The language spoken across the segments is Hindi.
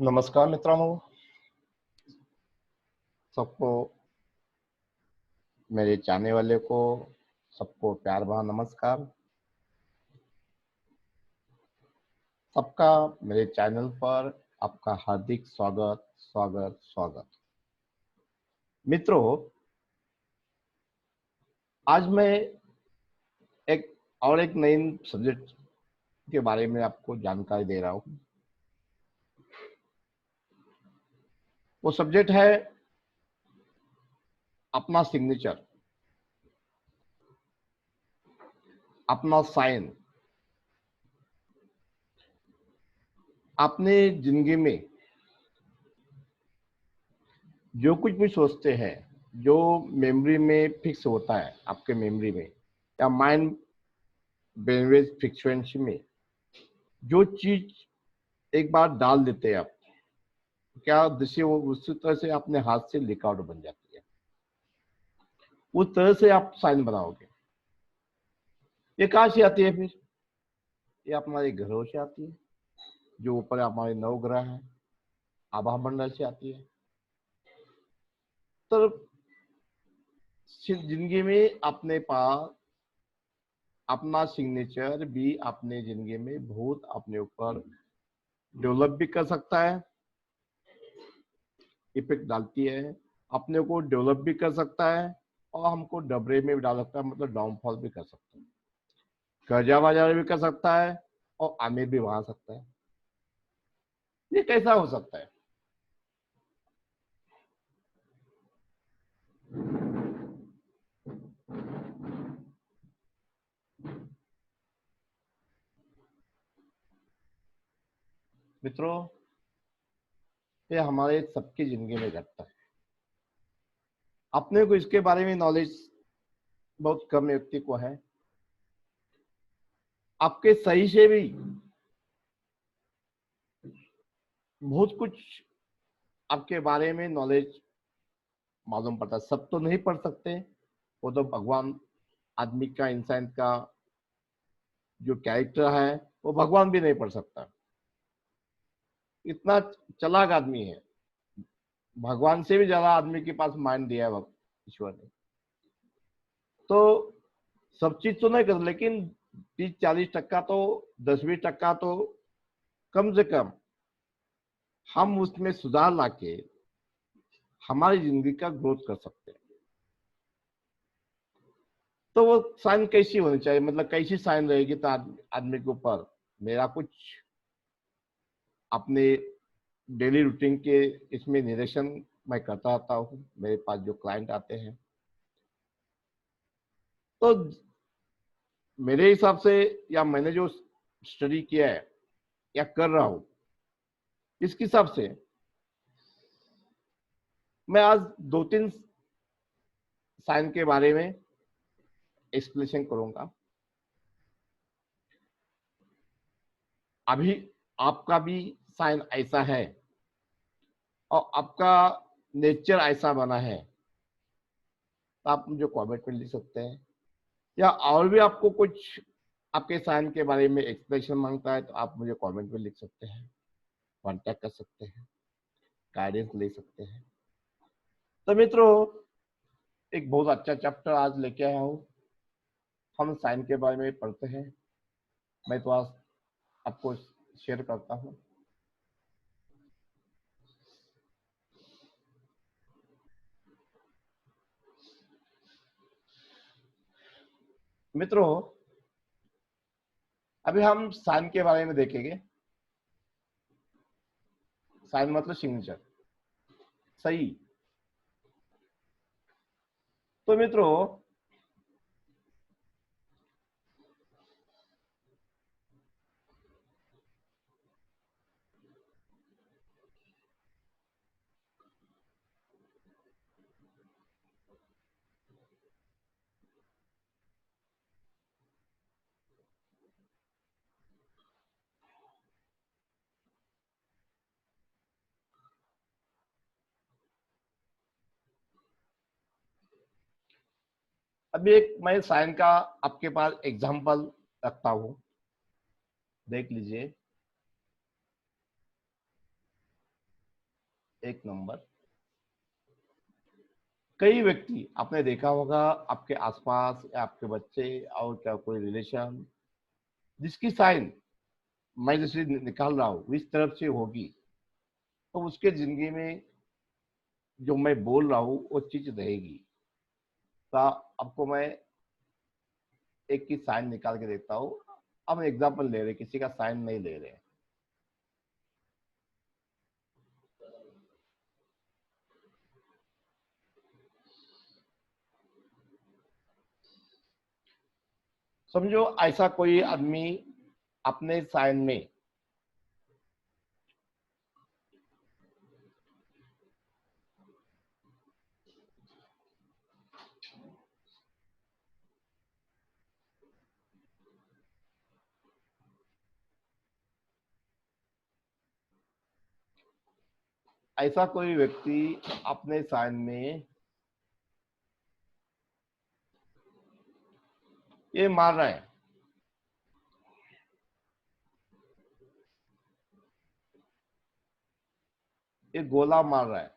नमस्कार मित्रांनो, सबको मेरे चाहने वाले को सबको प्यार भरा नमस्कार। सबका मेरे चैनल पर आपका हार्दिक स्वागत स्वागत स्वागत। मित्रों, आज मैं एक नई सब्जेक्ट के बारे में आपको जानकारी दे रहा हूँ। वो सब्जेक्ट है अपना सिग्नेचर, अपना साइन। अपने जिंदगी में जो कुछ भी सोचते हैं, जो मेमोरी में फिक्स होता है, आपके मेमोरी में या माइंड ब्रेनवेज फ्रीक्वेंसी में जो चीज एक बार डाल देते हैं आप, क्या दृश्य वो उसी तरह से अपने हाथ से लिख आउट बन जाती है। उस तरह से आप साइन बनाओगे। ये कहाँ से आती है फिर? ये हमारे घरों से आती है, जो ऊपर हमारे नौ ग्रह हैं, आभा मंडल से आती है। तो जिंदगी में अपने पास अपना सिग्नेचर भी अपने जिंदगी में बहुत अपने ऊपर डेवलप भी कर सकता है, इफेक्ट डालती है, अपने को डेवलप भी कर सकता है और हमको डबरे में भी डाल सकता है, मतलब डाउनफॉल भी कर सकता है, कर्जा बाजार भी कर सकता है और आमिर भी बना सकता है। ये कैसा हो सकता है? मित्रों, ये हमारे सबकी जिंदगी में घटता है। अपने को इसके बारे में नॉलेज बहुत कम व्यक्ति को है। आपके सही से भी बहुत कुछ आपके बारे में नॉलेज मालूम पड़ता है। सब तो नहीं पढ़ सकते, वो तो भगवान आदमी का, इंसान का जो कैरेक्टर है वो भगवान भी नहीं पढ़ सकता। इतना चालाक आदमी है, भगवान से भी ज्यादा आदमी के पास माइंड दिया है ईश्वर ने। तो सब चीज तो नहीं कर, लेकिन 30-40% तो, 10-20% तो कम से कम हम उसमें सुधार लाके हमारी जिंदगी का ग्रोथ कर सकते हैं। तो वो साइन कैसी होनी चाहिए, मतलब कैसी साइन रहेगी तो आदमी के ऊपर? मेरा कुछ अपने डेली रूटीन के इसमें निरीक्षण मैं करता रहता हूँ। मेरे पास जो क्लाइंट आते हैं, तो मेरे हिसाब से या मैंने जो स्टडी किया है या कर रहा हूँ, इसके हिसाब से मैं आज 2-3 साइन के बारे में एक्सप्लेनेशन करूंगा। अभी आपका भी साइन ऐसा है और आपका नेचर ऐसा बना है, तो आप मुझे कमेंट में लिख सकते हैं। या और भी आपको कुछ आपके साइन के बारे में एक्सप्लेनेशन मांगता है, तो आप मुझे कमेंट में लिख सकते हैं, कांटेक्ट कर सकते हैं, गाइडेंस ले सकते हैं। तो मित्रों, एक बहुत अच्छा चैप्टर आज लेके आया हूँ। हम साइन के बारे में पढ़ते हैं। मैं तो आज आपको शेयर करता हूँ। मित्रों, अभी हम साइन के बारे में देखेंगे। साइन मतलब सिग्नेचर, सही। तो मित्रों, अभी एक मैं साइन का आपके पास एग्जांपल रखता हूं, देख लीजिए। एक नंबर। कई व्यक्ति आपने देखा होगा आपके आसपास या आपके बच्चे और क्या कोई रिलेशन जिसकी साइन मैं जैसे निकाल रहा हूँ इस तरफ से होगी, तो उसके जिंदगी में जो मैं बोल रहा हूँ वो चीज रहेगी। तो आपको मैं एक की साइन निकाल के देता हूँ। अब एग्जाम्पल ले रहे, किसी का साइन नहीं ले रहे। समझो ऐसा कोई आदमी अपने साइन में ऐसा कोई व्यक्ति अपने साइन में ये मार रहा है, ये गोला मार रहा है,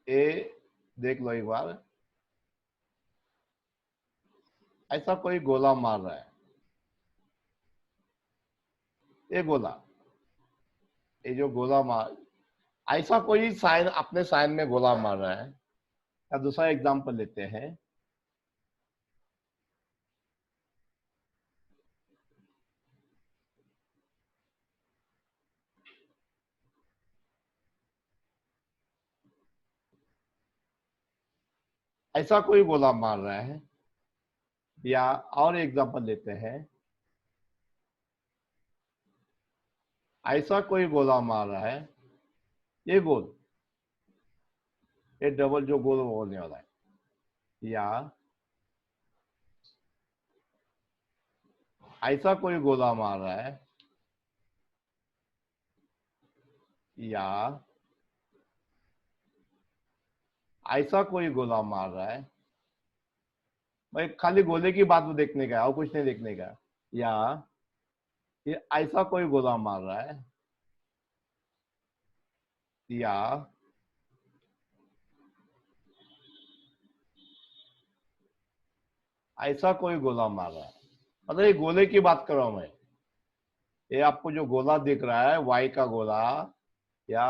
ये देख लो एक बार, ऐसा कोई गोला मार रहा है, ये गोला, ये जो गोला मार, ऐसा कोई साइन अपने साइन में गोला मार रहा है। या दूसरा एग्जांपल लेते हैं, ऐसा कोई गोला मार रहा है। या और एग्जांपल लेते हैं, ऐसा कोई गोला मार रहा है, ये गोल, ये डबल जो गोल होने वाला है। या ऐसा कोई गोला मार रहा है। या ऐसा कोई गोला मार रहा है। भाई खाली गोले की बात में देखने का है और कुछ नहीं देखने का। या ये ऐसा कोई गोला मार रहा है। या ऐसा कोई गोला मार रहा है। मतलब ये गोले की बात कर रहा हूं मैं। ये आपको जो गोला दिख रहा है वाई का गोला, या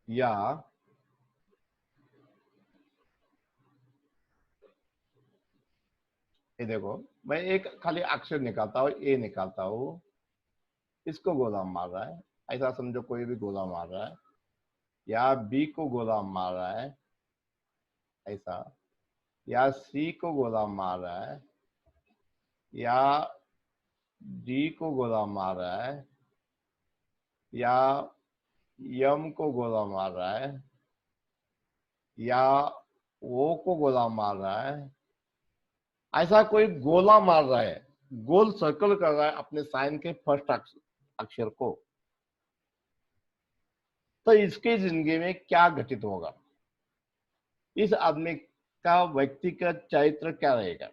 या ये देखो, मैं एक खाली अक्षर निकालता हूँ, ए निकालता हूँ, इसको गोला मार रहा है। ऐसा समझो कोई भी गोला मार रहा है। या बी को गोला मार रहा है, ऐसा। या सी को गोला मार रहा है। या डी को गोला मार रहा है। या यम को गोला मार रहा है। या ओ को गोला मार रहा है। ऐसा कोई गोला मार रहा है, गोल सर्कल कर रहा है अपने साइन के फर्स्ट अक्षर को, तो इसकी जिंदगी में क्या घटित होगा, इस आदमी का व्यक्तिगत चरित्र क्या रहेगा,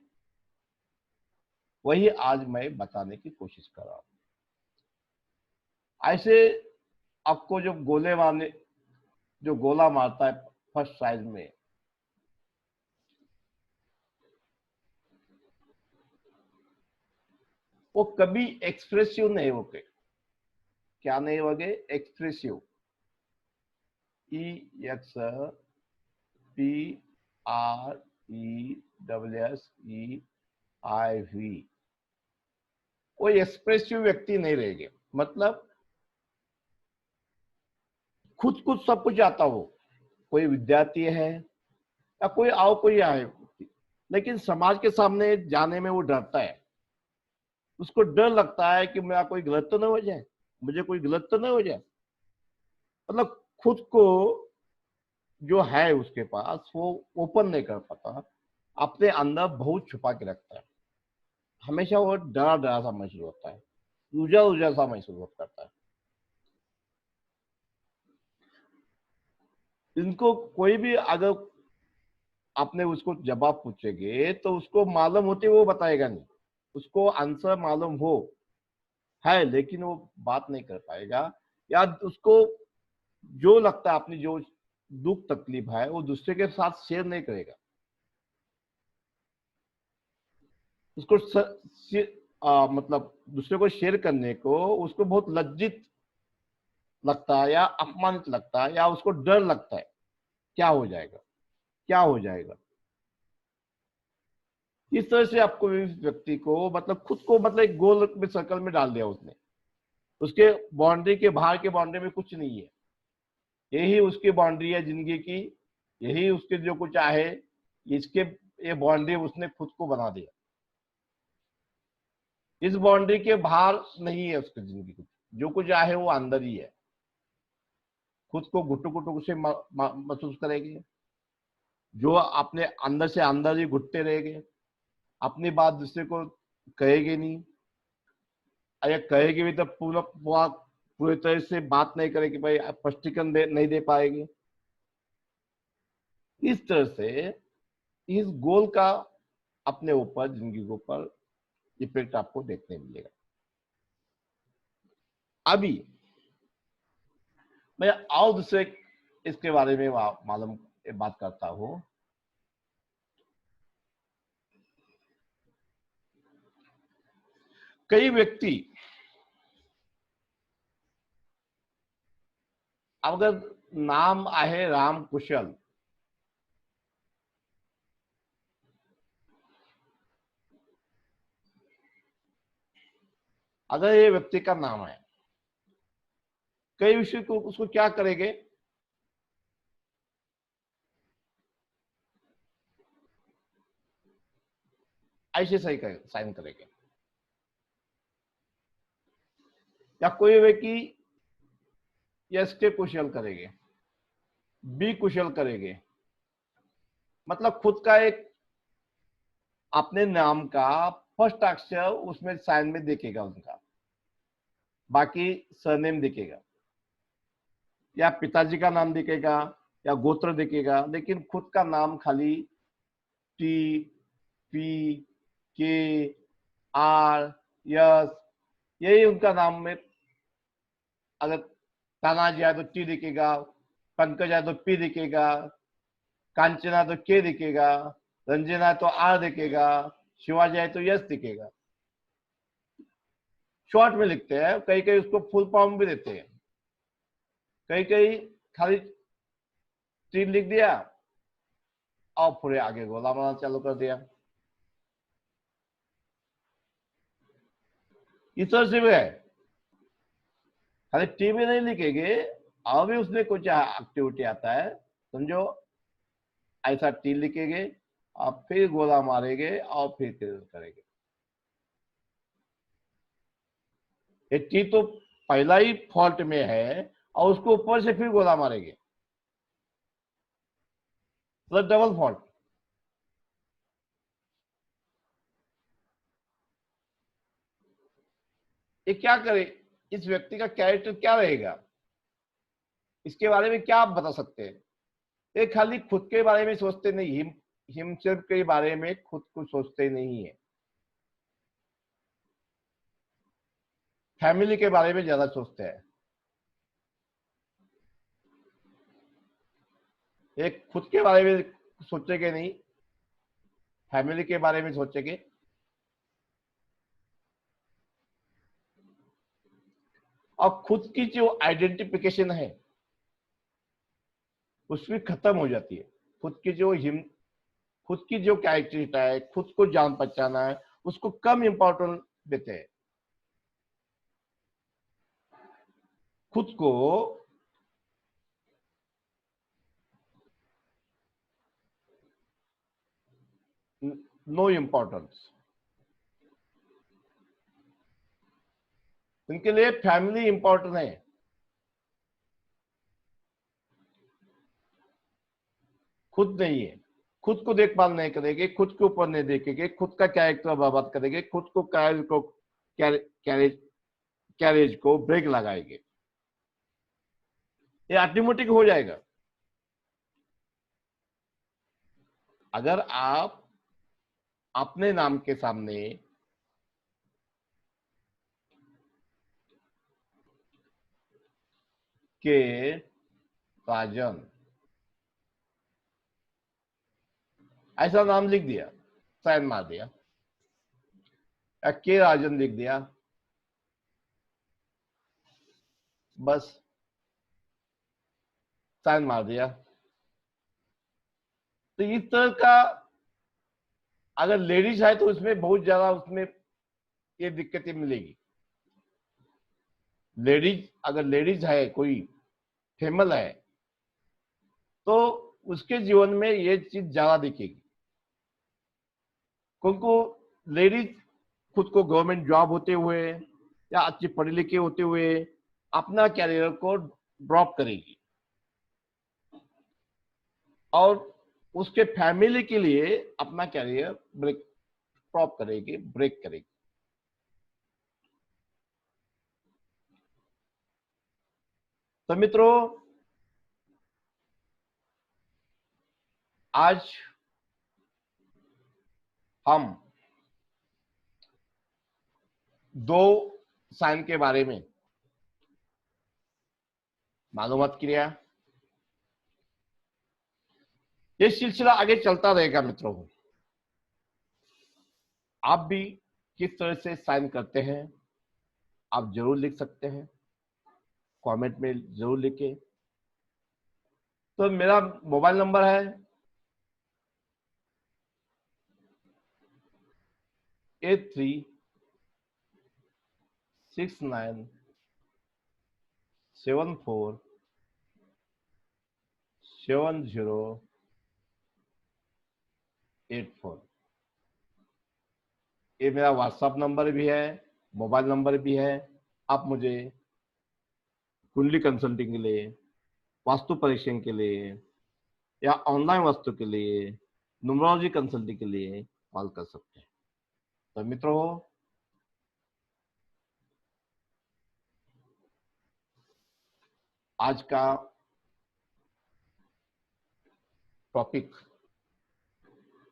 वही आज मैं बताने की कोशिश कर रहा हूं। ऐसे आपको जो गोले मारने, जो गोला मारता है फर्स्ट साइज में, वो कभी एक्सप्रेसिव नहीं होते। क्या नहीं होगे? Expressive. E X P R E W S E I V, वो एक्सप्रेसिव व्यक्ति नहीं रहेंगे। मतलब खुद कुछ सब कुछ आता हो, कोई विद्यार्थी है या कोई आओ कोई आए, लेकिन समाज के सामने जाने में वो डरता है। उसको डर लगता है कि मेरा कोई गलत तो नहीं हो जाए, मुझे कोई गलत तो नहीं हो जाए। मतलब खुद को जो है उसके पास वो ओपन नहीं कर पाता। अपने अंदर बहुत छुपा के रखता है। हमेशा वो डरा डरा सा महसूस होता है, उलझा उलझा सा महसूस करता है। इनको कोई भी अगर आपने उसको जवाब पूछेंगे तो उसको मालूम होते वो बताएगा नहीं। उसको आंसर मालूम हो है लेकिन वो बात नहीं कर पाएगा, या उसको जो लगता है अपनी जो दुख तकलीफ है वो दूसरे के साथ शेयर नहीं करेगा। उसको मतलब दूसरे को शेयर करने को उसको बहुत लज्जित लगता है, या अपमानित लगता है, या उसको डर लगता है क्या हो जाएगा, क्या हो जाएगा। इस तरह से आपको इस व्यक्ति को मतलब खुद को मतलब एक गोल में सर्कल में डाल दिया उसने। उसके बाउंड्री के बाहर के बाउंड्री में कुछ नहीं है। यही उसकी बाउंड्री है जिंदगी की, यही उसके जो कुछ आहे, इसके ये बाउंड्री उसने खुद को बना दिया। इस बाउंड्री के बाहर नहीं है उसकी जिंदगी कुछ, जो कुछ आहे वो अंदर ही है। खुद को घुटू घुटू से महसूस करेंगे, जो अपने अंदर से अंदर ही घुटते रहेंगे, अपनी बात दूसरे को कहेगी नहीं, अरे कहेगी भी तो पूरी तरह से बात नहीं करेगी, भाई स्पष्टीकरण नहीं दे पाएगी। इस तरह से इस गोल का अपने ऊपर जिंदगी के ऊपर इफेक्ट आपको देखने मिलेगा। अभी मैं और दूसरे इसके बारे में मालूम बात करता हूं। कई व्यक्ति अगर नाम आहे राम कुशल, अगर ये व्यक्ति का नाम है, कई विषय को उसको क्या करेंगे, ऐसे सही साइन करेंगे। या कोई व्यक्ति यस के कुशल करेंगे, बी कुशल करेंगे, मतलब खुद का एक अपने नाम का फर्स्ट अक्षर उसमें साइन में दिखेगा उनका, बाकी सरनेम दिखेगा, या पिताजी का नाम दिखेगा, या गोत्र दिखेगा, लेकिन खुद का नाम खाली टी, पी, के, आर, यस, यही उनका नाम में। अगर तानाजी है तो टी दिखेगा, पंकज है तो पी दिखेगा, कांचना तो के दिखेगा, रंजना तो आर दिखेगा, शिवाजी है तो यस दिखेगा। शॉर्ट में लिखते हैं, कई कई उसको फुल फॉर्म भी देते हैं, कई कई खाली टी लिख दिया और पूरे आगे गोला मारना चालू कर दिया। इस तरह से भी है, खाली टी भी नहीं लिखेंगे और भी उसमें कुछ एक्टिविटी आता है, समझो ऐसा टी लिखेंगे और फिर गोला मारेंगे और फिर करेंगे। ये टी तो पहला ही फॉल्ट में है और उसको ऊपर से फिर गोला मारेंगे, मतलब डबल फॉल्ट। ये क्या करे, इस व्यक्ति का कैरेक्टर क्या रहेगा, इसके बारे में क्या आप बता सकते हैं। ये खाली खुद के बारे में सोचते नहीं, हिमसेल्फ के बारे में खुद को सोचते नहीं है, फैमिली के बारे में ज्यादा सोचते हैं। एक खुद के बारे में सोचेंगे नहीं, फैमिली के बारे में सोचेंगे। और खुद की जो आइडेंटिफिकेशन है उसमें खत्म हो जाती है। खुद की जो हिम खुद की जो कैरेक्टरिस्टिक है, खुद को जान पहचाना है, उसको कम इंपॉर्टेंट देते हैं। खुद को नो इम्पोर्टेंस। उनके लिए फैमिली इंपॉर्टेंट है, खुद नहीं है। खुद को देखभाल नहीं करेंगे, खुद के ऊपर नहीं देखेंगे, खुद का कैरेक्टर बर्बाद करेंगे, खुद को कैरेज को ब्रेक लगाएंगे, ये ऑटोमेटिक हो जाएगा। अगर आप अपने नाम के सामने के राजन ऐसा नाम लिख दिया, साइन मार दिया, या के राजन लिख दिया, बस साइन मार दिया, तो इस तरह का अगर लेडीज है तो उसमें बहुत ज्यादा उसमें ये दिक्कतें मिलेगी। लेडीज अगर लेडीज है, कोई फीमेल है, तो उसके जीवन में ये चीज ज्यादा दिखेगी, क्योंकि लेडीज खुद को गवर्नमेंट जॉब होते हुए या अच्छे पढ़े लिखे होते हुए अपना कैरियर को ड्रॉप करेगी और उसके फैमिली के लिए अपना कैरियर ड्रॉप करेगी, ब्रेक करेगी। तो मित्रों, आज हम 2 साइन के बारे में मालूमात किया। ये सिलसिला आगे चलता रहेगा मित्रों। आप भी किस तरह से साइन करते हैं आप जरूर लिख सकते हैं, कमेंट में जरूर लिखें। तो मेरा मोबाइल नंबर है 8369747084। ये मेरा व्हाट्सएप नंबर भी है, मोबाइल नंबर भी है। आप मुझे कुंडली कंसल्टिंग के लिए, वास्तु परीक्षण के लिए या ऑनलाइन वास्तु के लिए, न्यूमरोलॉजी कंसल्टिंग के लिए कॉल कर सकते हैं। तो मित्रों, आज का टॉपिक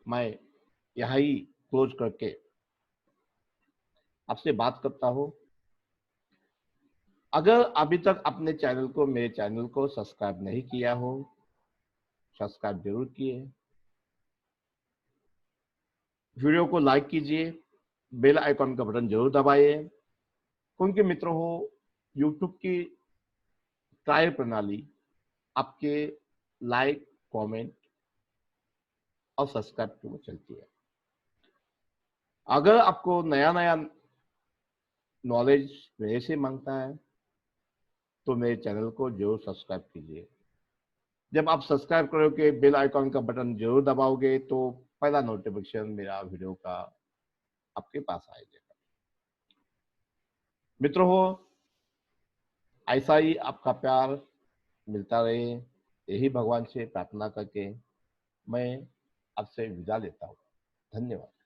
मैं यहां ही क्लोज करके आपसे बात करता हूं। अगर अभी तक अपने मेरे चैनल को सब्सक्राइब नहीं किया हो, सब्सक्राइब जरूर किए, वीडियो को लाइक कीजिए, बेल आइकॉन का बटन जरूर दबाइए, क्योंकि मित्रों हो यूट्यूब की कार्य प्रणाली आपके लाइक, कमेंट और सब्सक्राइब के ऊपर चलती है। अगर आपको नया नया नॉलेज मेरे से मांगता है तो मेरे चैनल को जरूर सब्सक्राइब कीजिए। जब आप सब्सक्राइब करोगे, बेल आइकॉन का बटन जरूर दबाओगे, तो पहला नोटिफिकेशन मेरा वीडियो का आपके पास आएगा। मित्रों हो, ऐसा ही आपका प्यार मिलता रहे, यही भगवान से प्रार्थना करके मैं आपसे विदा लेता हूँ। धन्यवाद।